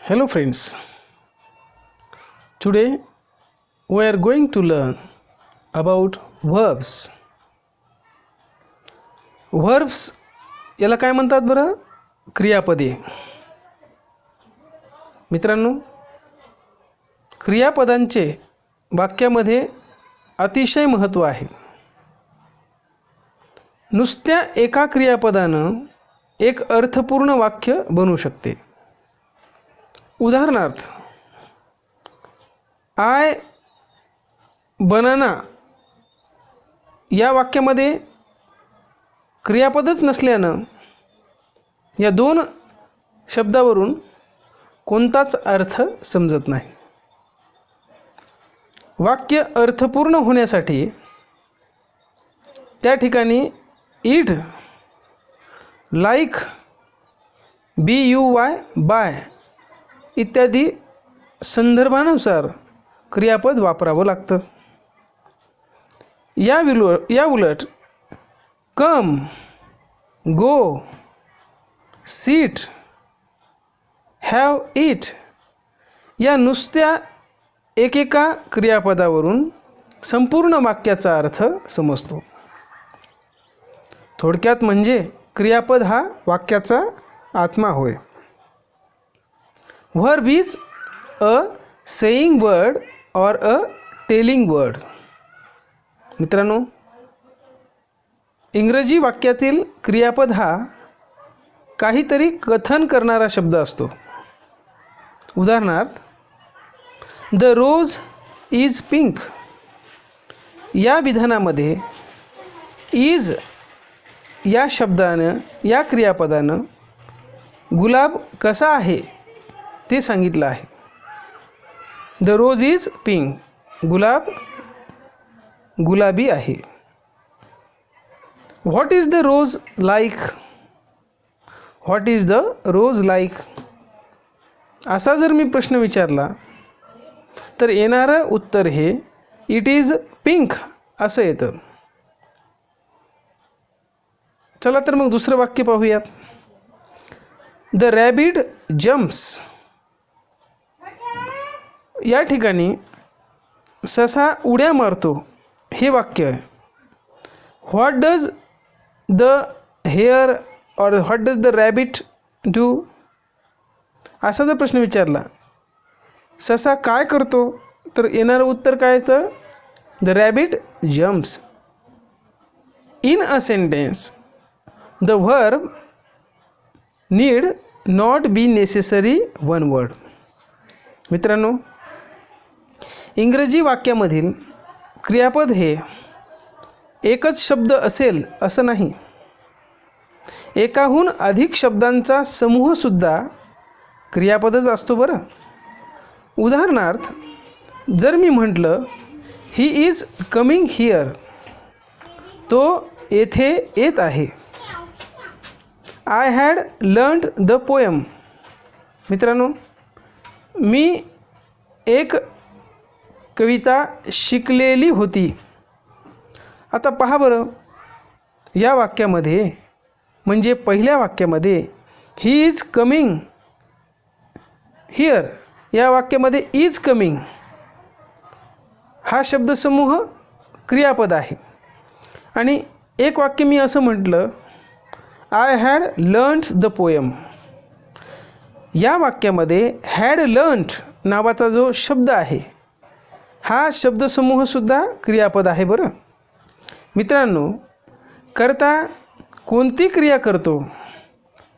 Hello friends, today we are going to learn about verbs. Verbs याला काय म्हणतात बरं? क्रियापदे. मित्रांनो, क्रियापदांचे वाक्यामध्ये अतिशय महत्त्व आहे. नुसत्या एका क्रियापदानं एक अर्थपूर्ण वाक्य बनू शकते. उदाहरणार्थ, आय बनाना या वाक्यामध्ये क्रियापदच नसल्यानं या दोन शब्दावरून कोणताच अर्थ समजत नाही. वाक्य अर्थपूर्ण होण्यासाठी त्या ठिकाणी इट, लाईक, BUY, बाय इत्यादी संदर्भानुसार क्रियापद वापरावं लागतं. या उलट कम, गो, सीट, हॅव, इट या नुसत्या एकेका क्रियापदावरून संपूर्ण वाक्याचा अर्थ समजतो. थोडक्यात म्हणजे क्रियापद हा वाक्याचा आत्मा होय. Verb is a saying word or a telling word. मित्रांनो, इंग्रजी वाक्यातील क्रियापद हा काहीतरी कथन करणारा शब्द असतो. उदाहरणार्थ, द रोज इज पिंक या विधानामध्ये इज या शब्दानं, या क्रियापदानं गुलाब कसा आहे ते सांगितलं आहे. द रोज इज पिंक, गुलाब गुलाबी आहे. What is the rose like, what is the rose like असा जर मी प्रश्न विचारला तर येणारं उत्तर हे इट इज पिंक असं येतं. चला तर मग दुसरं वाक्य पाहूयात. द रॅबिट जम्प्स या ठिकाणी ससा उड्या मारतो हे वाक्य आहे. व्हॉट डज द हेअर और what does the rabbit do असा जर प्रश्न विचारला, ससा काय करतो, तर येणारं उत्तर काय येतं? The rabbit jumps. In a sentence the verb need not be necessary one word. मित्रांनो, इंग्रजी वाक्यामधील क्रियापद हे एकच शब्द असेल असं नाही. एकाहून अधिक शब्दांचा समूहसुद्धा क्रियापदच असतो बरं. उदाहरणार्थ, जर मी म्हटलं ही इज कमिंग हिअर, तो येथे येत आहे. I had learned the poem. मित्रांनो, मी एक कविता शिकलेली होती. आता पहा बरं, या वाक्यामध्ये म्हणजे पहिल्या वाक्यामध्ये ही इज कमिंग हिअर या वाक्यामध्ये इज कमिंग हा शब्दसमूह क्रियापद आहे. आणि एक वाक्य मी असं म्हटलं I had learned the poem, या वाक्यामध्ये हॅड लर्न्ड नावाचा जो शब्द आहे हा शब्दसमूहसुद्धा क्रियापद आहे बरं. मित्रांनो, करता कोणती क्रिया करतो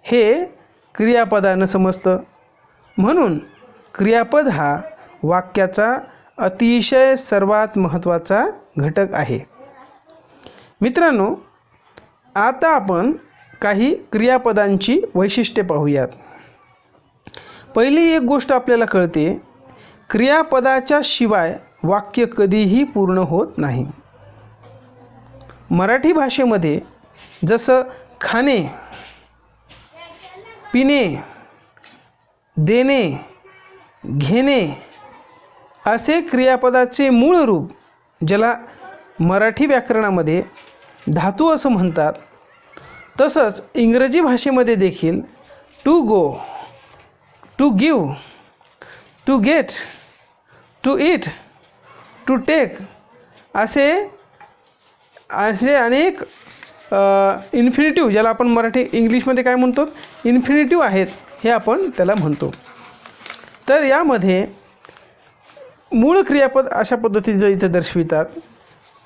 हे क्रियापदानं समजतं. म्हणून क्रियापद हा वाक्याचा अतिशय सर्वात महत्त्वाचा घटक आहे. मित्रांनो, आता आपण काही क्रियापदांची वैशिष्ट्ये पाहूयात. पहिली एक गोष्ट आपल्याला कळते, क्रियापदाच्या शिवाय वाक्य कधीही पूर्ण होत नाही. मराठी भाषेमध्ये जसं खाणे, पिणे, देणे, घेणे असे क्रियापदाचे मूळ रूप, ज्याला मराठी व्याकरणामध्ये धातू असं म्हणतात, तसंच इंग्रजी भाषेमध्ये देखील to go, to give, to get, to eat, to take असे अनेक इन्फिनिटिव्ह, ज्याला आपण इंग्लिशमध्ये काय म्हणतो, इन्फिनिटिव्ह आहेत, हे आपण त्याला म्हणतो. तर यामध्ये मूळ क्रियापद अशा पद्धतीचं इथं दर्शवितात,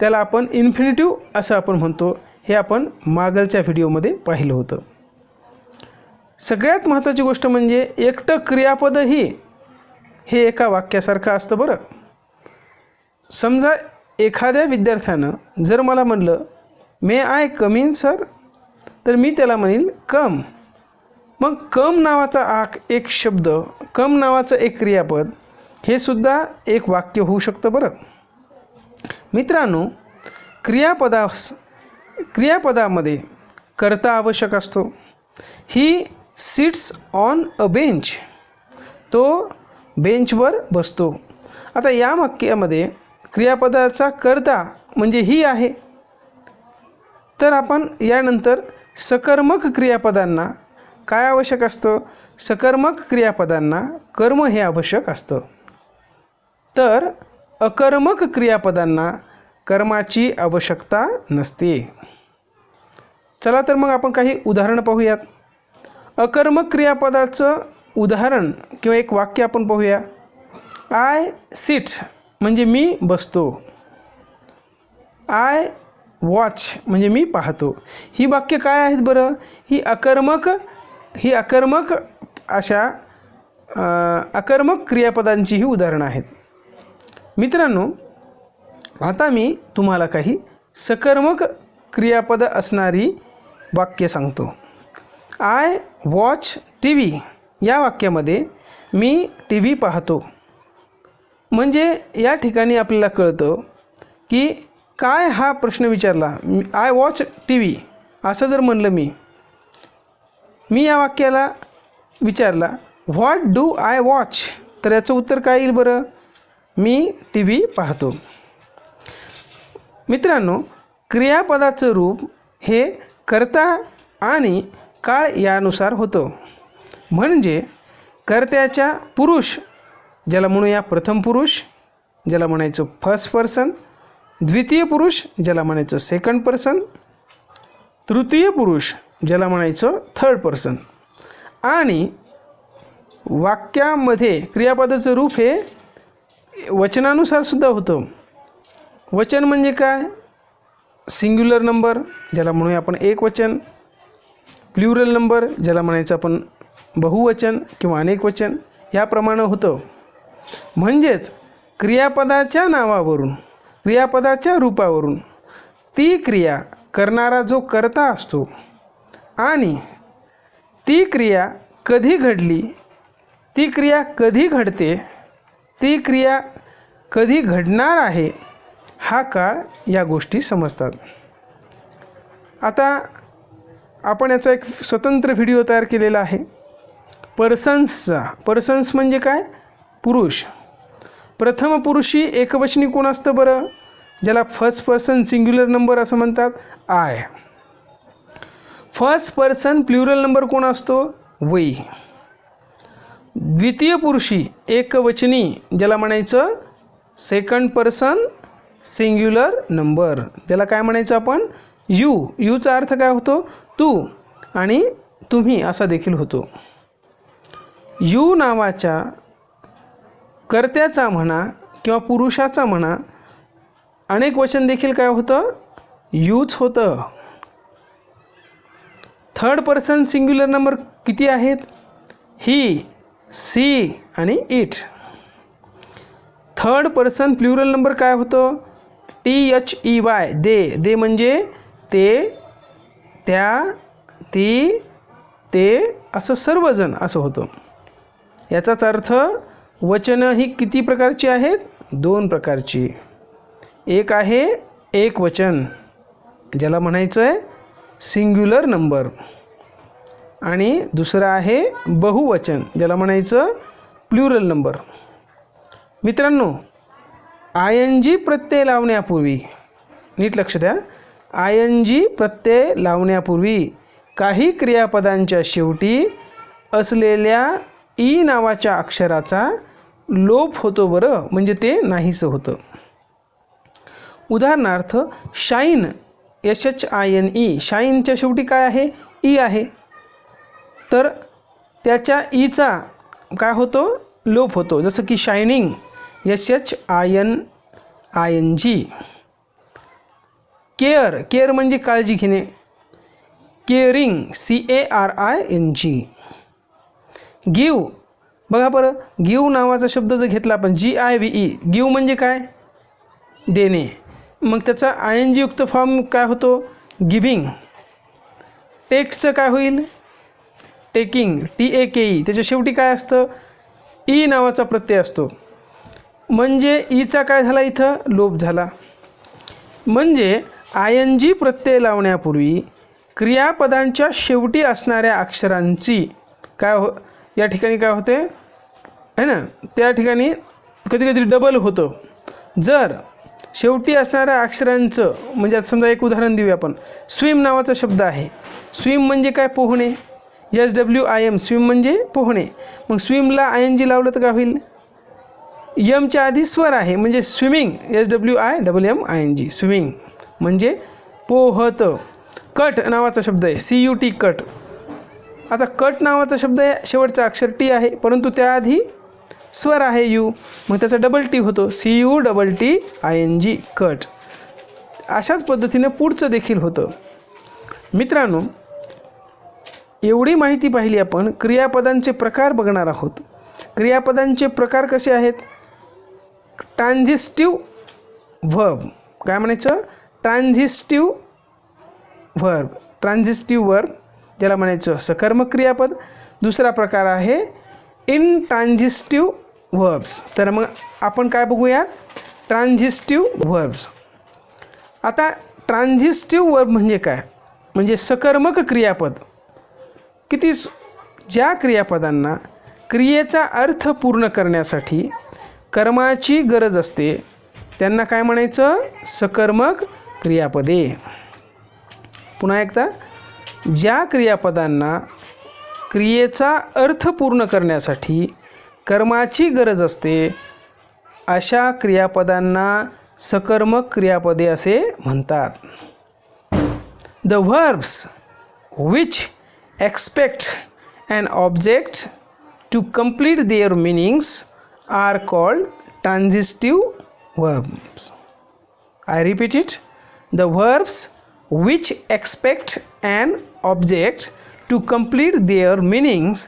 त्याला आपण इन्फिनिटिव्ह असं आपण म्हणतो. हे आपण मागलच्या व्हिडिओमध्ये पाहिलं होतं. सगळ्यात महत्त्वाची गोष्ट म्हणजे एकटं क्रियापदही हे एका वाक्यासारखं असतं बरं. समजा एखाद्या विद्यार्थ्यानं जर मला म्हणलं मे आय कम इन सर, तर मी त्याला म्हणेन कम. मग कम नावाचा एक शब्द, कम नावाचं एक क्रियापद, हे सुद्धा एक वाक्य होऊ शकतं बरं. मित्रांनो, क्रियापदामध्ये कर्ता आवश्यक असतो. He sits on a bench, तो बेंचवर बसतो. आता या वाक्यामध्ये क्रियापदाचा कर्ता म्हणजे ही आहे. तर आपण यानंतर सकर्मक क्रियापदांना काय आवश्यक असतं, सकर्मक क्रियापदांना कर्म हे आवश्यक असतं. तर अकर्मक क्रियापदांना कर्माची आवश्यकता नसते. चला तर मग आपण काही उदाहरणं पाहूयात. अकर्मक क्रियापदाचं उदाहरण किंवा एक वाक्य आपण पाहूया. आय सिट म्हणजे मी बसतो. आय वॉच म्हणजे मी पाहतो. ही वाक्य काय आहेत बरं? ही अकर्मक अशा अकर्मक क्रियापदांची ही उदाहरणं आहेत. मित्रांनो, आता मी तुम्हाला काही सकर्मक क्रियापद असणारी वाक्य सांगतो. आय वॉच टी व्ही या वाक्यामध्ये मी टी व्ही पाहतो. म्हणजे या ठिकाणी आपल्याला कळतं की काय हा प्रश्न विचारला, आय वॉच टी व्ही असं जर म्हणलं मी या वाक्याला विचारला व्हॉट डू आय वॉच, तर याचं उत्तर काय येईल बरं? मी टी व्ही पाहतो. मित्रांनो, क्रियापदाचं रूप हे कर्ता आणि काळ यानुसार होतं. म्हणजे कर्त्याच्या पुरुष, ज्याला म्हणूया प्रथम पुरुष, ज्याला म्हणायचं फर्स्ट पर्सन, द्वितीय पुरुष ज्याला म्हणायचं सेकंड पर्सन, तृतीय पुरुष ज्याला म्हणायचं थर्ड पर्सन. आणि वाक्यामध्ये क्रियापदाचं रूप हे वचनानुसार सुद्धा होतं. वचन म्हणजे काय? सिंग्युलर नंबर ज्याला म्हणूया आपण एक वचन, प्लुरल नंबर ज्याला म्हणायचं आपण बहुवचन किंवा अनेक वचन, याप्रमाणे होतं. म्हणजेच क्रियापदाच्या नावावरून, क्रियापदाच्या रूपावरून ती क्रिया करणारा जो कर्ता असतो आणि ती क्रिया कधी घडली, ती क्रिया कधी घडते, ती क्रिया कधी घडणार आहे, हा काळ या गोष्टी समजतात. आता आपण याचा एक स्वतंत्र व्हिडिओ तयार केलेला आहे पर्सन्सचा. पर्सन्स म्हणजे काय? पुरुष. प्रथम पुरुषी एकवचनी कोण असतं बरं? ज्याला फर्स्ट पर्सन सिंग्युलर नंबर असं म्हणतात, I. First person plural number कोण असतो? वी. द्वितीय पुरुषी एकवचनी ज्याला म्हणायचं सेकंड पर्सन सिंग्युलर नंबर, त्याला काय म्हणायचं आपण? यू. यूचा अर्थ काय होतो? तू आणि तुम्ही असा देखील होतो. यू नावाच्या कर्त्याचा म्हणा किंवा पुरुषाचा म्हणा अनेक वचन देखील काय होतं? यूच होतं. थर्ड पर्सन सिंग्युलर नंबर किती आहेत? ही, सी आणि it. Third person plural number काय होतं? THEY, दे. दे म्हणजे ते, त्या, ती, ते असं सर्वजण असं होतं. याचाच अर्थ वचनं ही किती प्रकारची आहेत? दोन प्रकारची. एक आहे एक वचन ज्याला म्हणायचं आहे सिंग्युलर नंबर, आणि दुसरं आहे बहुवचन ज्याला म्हणायचं प्लुरल नंबर. मित्रांनो, ING प्रत्यय लावण्यापूर्वी, नीट लक्ष द्या, ING प्रत्यय लावण्यापूर्वी काही क्रियापदांच्या शेवटी असलेल्या ई नावाच्या अक्षराचा लोप होतो बरं, म्हणजे ते नाहीसं होतं. उदाहरणार्थ शाईन, SHINE, शाईनच्या शेवटी काय आहे? ई आहे. तर त्याच्या ईचा काय होतो? लोप होतो. जसं की शायनिंग, SHINING. केअर, केअर म्हणजे काळजी घेणे, केअरिंग, CARING. गिव, बघा बरं, गिव नावाचा शब्द जर घेतला आपण, GIVE, गिव म्हणजे काय? देणे. मग त्याचा ING युक्त फॉर्म काय होतो? गिव्हिंग. टेकचं काय होईल? Taking, TAKE. त्याच्या शेवटी काय असतं? ई नावाचा प्रत्यय असतो. म्हणजे ईचा काय झाला? इथं लोप झाला. म्हणजे ING प्रत्यय लावण्यापूर्वी क्रियापदांच्या शेवटी असणाऱ्या अक्षरांची काय या ठिकाणी काय होते आहे ना, त्या ठिकाणी कधी कधी डबल होतं. जर शेवटी असणाऱ्या अक्षरांचं, म्हणजे आता समजा एक उदाहरण देऊया आपण. स्विम नावाचा शब्द आहे. स्विम म्हणजे काय? पोहणे. SWIM, स्विम म्हणजे पोहणे. मग स्विमला ING लावलं तर काय होईल? यमच्या आधी स्वर आहे, म्हणजे स्विमिंग, SWIMMING, स्विमिंग म्हणजे पोहत. कट नावाचा शब्द आहे, CUT, कट. आता कट नावाचा शब्द आहे, शेवटचा अक्षर T आहे, परंतु त्याआधी स्वर आहे U, मग त्याचा डबल T होतो, CUTTING, कट. अशाच पद्धतीने पुढचं देखील होतं. मित्रांनो, एवढी माहिती पाहिली आपण. क्रियापदांचे प्रकार बघणार आहोत. क्रियापदांचे प्रकार कसे आहेत? ट्रान्झिस्टिव्ह व्हर्ब, काय म्हणायचं? ट्रान्झिस्टिव्ह व्हर्ब, ट्रान्झिस्टिव्ह वर्ब ज्याला म्हणायचं सकर्मक क्रियापद. दुसरा प्रकार आहे इनट्रान्झिस्टिव्ह व्हर्ब्स. तर मग आपण काय बघूया? ट्रान्झिस्टिव्ह व्हर्ब्स. आता ट्रान्झिस्टिव्ह वर्ब म्हणजे काय? म्हणजे सकर्मक क्रियापद. ज्या क्रियापदांना क्रियेचा अर्थ पूर्ण करण्यासाठी कर्माची गरज असते त्यांना काय म्हणायचं? सकर्मक क्रियापदे. पुन्हा एकदा, ज्या क्रियापदांना क्रियेचा अर्थ पूर्ण करण्यासाठी कर्माची गरज असते अशा क्रियापदांना सकर्मक क्रियापदे असे म्हणतात. The verbs which expect an object to complete their meanings are called transitive verbs. I repeat it. The verbs which expect an object to complete their meanings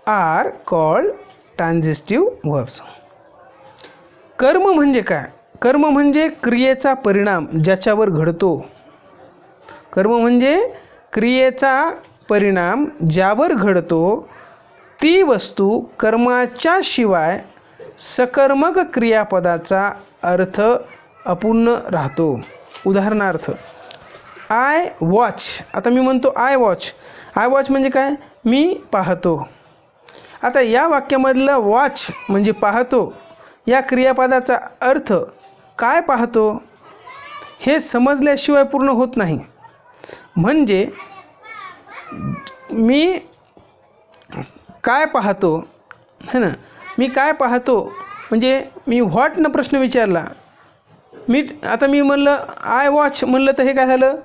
are called transitive verbs. कर्म म्हणजे काय? कर्म म्हणजे क्रियेचा परिणाम ज्याच्यावर घडतो. कर्म म्हणजे क्रियेचा परिणाम ज्यावर घडतो ती वस्तू कर्माच्या शिवाय सकर्मक क्रियापदाचा अर्थ अपूर्ण राहतो. उदाहरणार्थ, आय वॉच. आता मी म्हणतो आय वॉच. आय वॉच म्हणजे काय? मी पाहतो. आता या वाक्यामधलं वॉच म्हणजे पाहतो या क्रियापदाचा अर्थ काय पाहतो हे समजल्याशिवाय पूर्ण होत नाही. म्हणजे मी काय पाहतो है ना, मी काय पाहतो म्हणजे मी व्हॉटनं प्रश्न विचारला. आता मी म्हणलं आय वॉच म्हणलं तर हे काय झालं?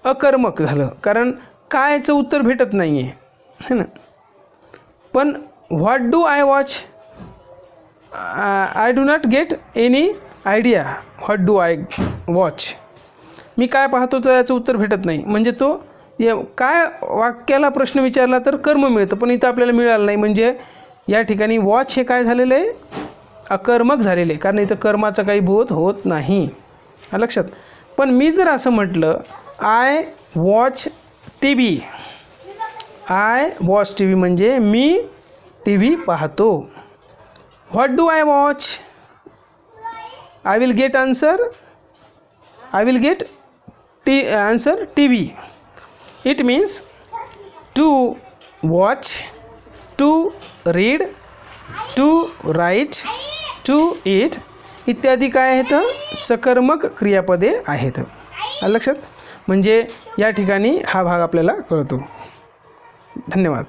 अकर्मक झालं, कारण कायचं उत्तर भेटत नाही आहे है ना. पण what do I watch? I do not get any idea what do I watch. मी काय पाहतो तर याचं उत्तर भेटत नाही. म्हणजे तो काय वाक्याला प्रश्न विचारला तर कर्म मिळतं, पण इथं आपल्याला मिळालं नाही. म्हणजे या ठिकाणी वॉच हे काय झालेलं आहे? अकर्मक झालेले, कारण इथं कर्माचा काही बोध होत नाही. लक्षात. पण मी जर असं म्हटलं I watch TV, I watch TV म्हणजे मी TV पाहतो. What do I watch? I will get answer, I will get answer TV. It means to watch, to read, to write, to eat इत्यादी काय आहेत? सकर्मक क्रियापदे आहेत. लक्षात. म्हणजे या ठिकाणी हा भाग आपल्याला कळतो. धन्यवाद.